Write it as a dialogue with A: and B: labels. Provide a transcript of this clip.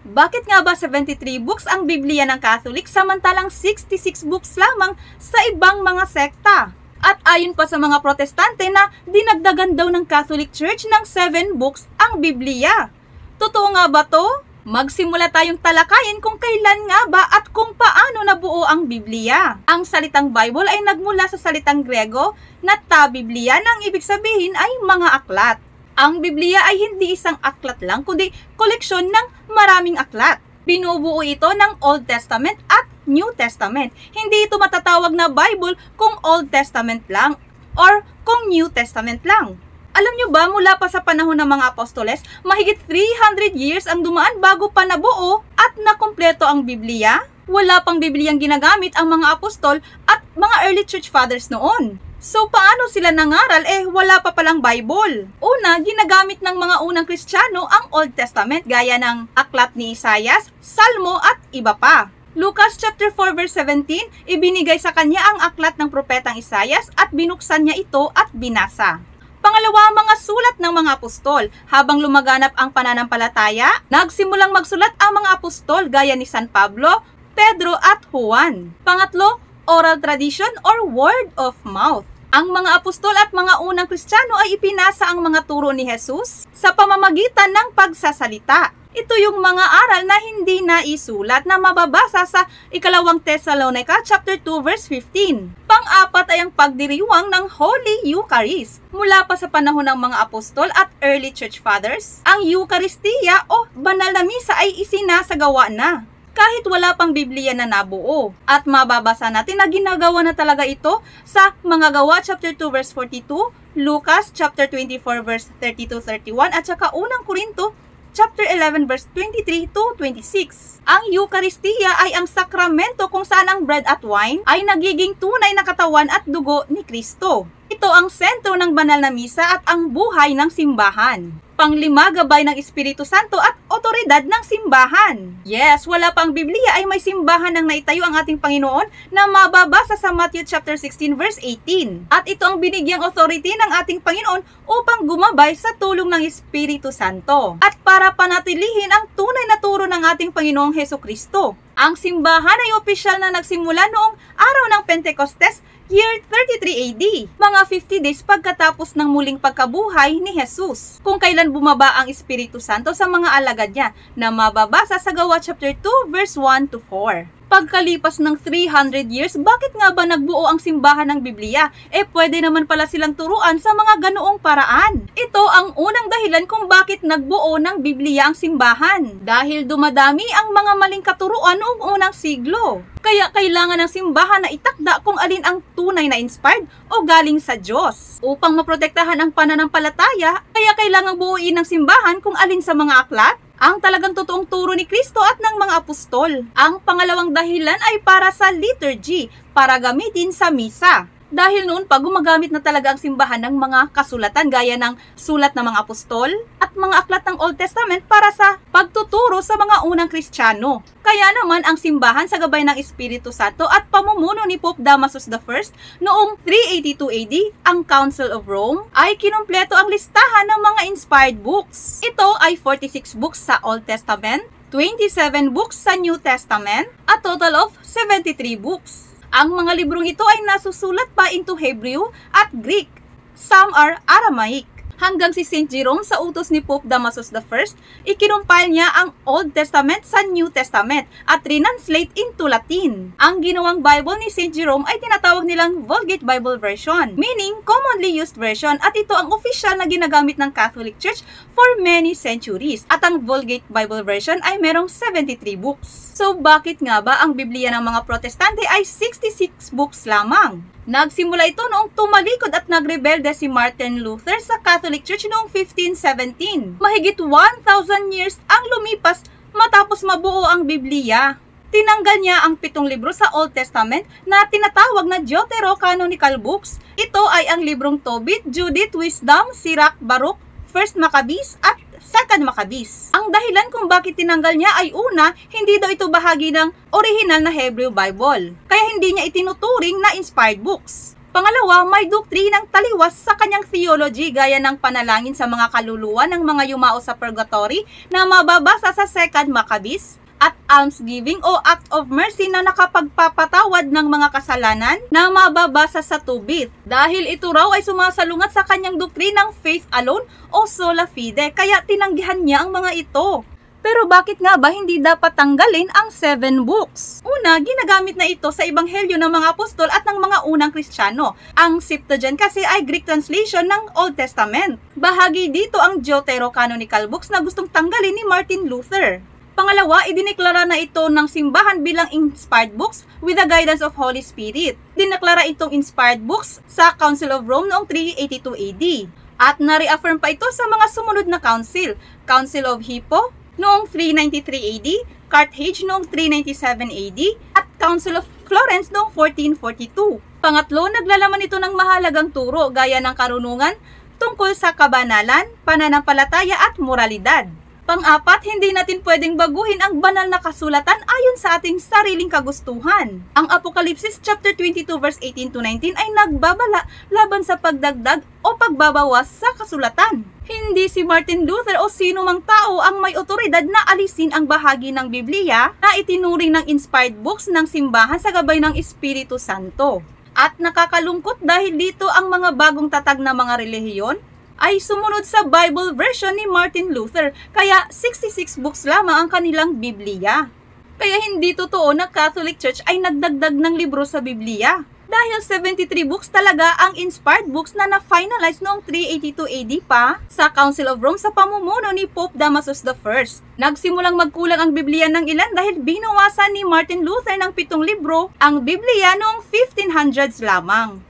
A: Bakit nga ba 73 books ang Biblia ng Catholic samantalang 66 books lamang sa ibang mga sekta? At ayon pa sa mga Protestante na dinagdagan daw ng Catholic Church ng 7 books ang Biblia. Totoo nga ba to? Magsimula tayong talakayin kung kailan nga ba at kung paano nabuo ang Biblia. Ang salitang Bible ay nagmula sa salitang Grego na ta Biblia na ang ibig sabihin ay mga aklat. Ang Biblia ay hindi isang aklat lang kundi koleksyon ng maraming aklat. Binubuo ito ng Old Testament at New Testament. Hindi ito matatawag na Bible kung Old Testament lang or kung New Testament lang. Alam nyo ba, mula pa sa panahon ng mga apostoles, mahigit 300 years ang dumaan bago pa nabuo at nakumpleto ang Biblia? Wala pang Bibliang ginagamit ang mga apostol at mga early church fathers noon. So paano sila nangaral wala pa palang Bible? Una, ginagamit ng mga unang Kristiyano ang Old Testament gaya ng aklat ni Isaias, Salmo at iba pa. Lucas chapter 4 verse 17, ibinigay sa kanya ang aklat ng propetang Isaias at binuksan niya ito at binasa. Pangalawa, mga sulat ng mga apostol. Habang lumaganap ang pananampalataya, nagsimulang magsulat ang mga apostol gaya ni San Pablo, Pedro at Juan. Pangatlo, oral tradition or word of mouth. Ang mga apostol at mga unang Kristiyano ay ipinasa ang mga turo ni Jesus sa pamamagitan ng pagsasalita. Ito yung mga aral na hindi naisulat na mababasa sa ikalawang Thessalonica chapter 2 verse 15. Pang-apat ay ang pagdiriwang ng Holy Eucharist. Mula pa sa panahon ng mga apostol at early church fathers, ang Eucharistia o banal na misa ay isinasagawa na. Kahit wala pang Biblia na nabuo. At mababasa natin na ginagawa na talaga ito sa mga Gawa chapter 2 verse 42, Lucas chapter 24 verse 32-31 at saka unang Korinto chapter 11 verse 23 to 26. Ang Eucharistia ay ang sakramento kung saan ang bread at wine ay nagiging tunay na katawan at dugo ni Kristo. Ito ang sentro ng banal na misa at ang buhay ng simbahan. Panglima, gabay ng Espiritu Santo at otoridad ng simbahan. Yes, wala pang Biblia ay may simbahan ng naitayo ang ating Panginoon na mababasa sa Matthew chapter 16 verse 18. At ito ang binigyang authority ng ating Panginoon upang gumabay sa tulong ng Espiritu Santo at para panatilihin ang tunay na turo ng ating Panginoong Hesukristo. Ang simbahan ay opisyal na nagsimula noong araw ng Pentecostes, year 33 AD, mga 50 days pagkatapos ng muling pagkabuhay ni Jesus, kung kailan bumaba ang Espiritu Santo sa mga alagad niya na mababasa sa Gawa chapter 2 verse 1 to 4. Pagkalipas ng 300 years, bakit nga ba nagbuo ang simbahan ng Biblia? Pwede naman pala silang turuan sa mga ganoong paraan. Ito ang unang dahilan kung bakit nagbuo ng Biblia ang simbahan. Dahil dumadami ang mga maling katuruan noong unang siglo. Kaya kailangan ng simbahan na itakda kung alin ang tunay na inspired o galing sa Diyos. Upang maprotektahan ang pananampalataya, kaya kailangang buuin ng simbahan kung alin sa mga aklat ang talagang totoong turo ni Kristo at ng mga apostol. Ang pangalawang dahilan ay para sa liturgy, para gamitin sa misa. Dahil noon pa gumagamit na talaga ang simbahan ng mga kasulatan gaya ng sulat ng mga apostol at mga aklat ng Old Testament para sa pagtuturo sa mga unang Kristiyano. Kaya naman ang simbahan sa gabay ng Espiritu Santo at pamumuno ni Pope Damasus I noong 382 AD, ang Council of Rome, ay kinumpleto ang listahan ng mga inspired books. Ito ay 46 books sa Old Testament, 27 books sa New Testament, a total of 73 books. Ang mga librong ito ay nasusulat pa into Hebrew at Greek. Some are Aramaic. Hanggang si St. Jerome sa utos ni Pope Damasus I, ikinumpile niya ang Old Testament sa New Testament at translate into Latin. Ang ginawang Bible ni St. Jerome ay tinatawag nilang Vulgate Bible Version, meaning commonly used version, at ito ang official na ginagamit ng Catholic Church for many centuries. At ang Vulgate Bible Version ay merong 73 books. So bakit nga ba ang Biblia ng mga Protestante ay 66 books lamang? Nagsimula ito noong tumalikod at nagrebelde si Martin Luther sa Catholic Church noong 1517. Mahigit 1,000 years ang lumipas matapos mabuo ang Biblia. Tinanggal niya ang 7 libro sa Old Testament na tinatawag na Deuterocanonical books. Ito ay ang librong Tobit, Judith, Wisdom, Sirach, Baruch, 1 Maccabees at 2 Maccabees. Ang dahilan kung bakit tinanggal niya ay una, hindi daw ito bahagi ng original na Hebrew Bible. Kaya hindi niya itinuturing na inspired books. Pangalawa, may doktrinang taliwas sa kanyang theology gaya ng panalangin sa mga kaluluwa ng mga yumao sa purgatory na mababasa sa 2 Maccabees, at almsgiving o act of mercy na nakapagpapatawad ng mga kasalanan na mababasa sa Tobit. Dahil ito raw ay sumasalungat sa kanyang doktrinang faith alone o sola fide, kaya tinanggihan niya ang mga ito. Pero bakit nga ba hindi dapat tanggalin ang 7 books? Una, ginagamit na ito sa ebanghelyo ng mga apostol at ng mga unang Kristiyano. Ang Septuagint kasi ay Greek translation ng Old Testament. Bahagi dito ang Deuterocanonical books na gustong tanggalin ni Martin Luther. Pangalawa, idineklara na ito ng simbahan bilang inspired books with the guidance of Holy Spirit. Dineklara itong inspired books sa Council of Rome noong 382 AD. At na-reaffirm pa ito sa mga sumunod na council. Council of Hippo noong 393 AD, Carthage noong 397 AD, at Council of Florence noong 1442. Pangatlo, naglalaman ito ng mahalagang turo gaya ng karunungan tungkol sa kabanalan, pananampalataya at moralidad. Pang-apat, hindi natin pwedeng baguhin ang banal na kasulatan ayon sa ating sariling kagustuhan. Ang Apokalipsis chapter 22 verse 18 to 19 ay nagbabala laban sa pagdagdag o pagbabawas sa kasulatan. Hindi si Martin Luther o sino mang tao ang may otoridad na alisin ang bahagi ng Biblia na itinuring ng inspired books ng simbahan sa gabay ng Espiritu Santo. At nakakalungkot dahil dito ang mga bagong tatag na mga relihiyon ay sumunod sa Bible version ni Martin Luther, kaya 66 books lamang ang kanilang Biblia. Kaya hindi totoo na Catholic Church ay nagdagdag ng libro sa Biblia. Dahil 73 books talaga ang inspired books na na-finalize noong 382 AD pa sa Council of Rome sa pamumuno ni Pope Damasus I. Nagsimulang magkulang ang Biblia ng ilan dahil binawasan ni Martin Luther ng 7 libro ang Biblia noong 1500s lamang.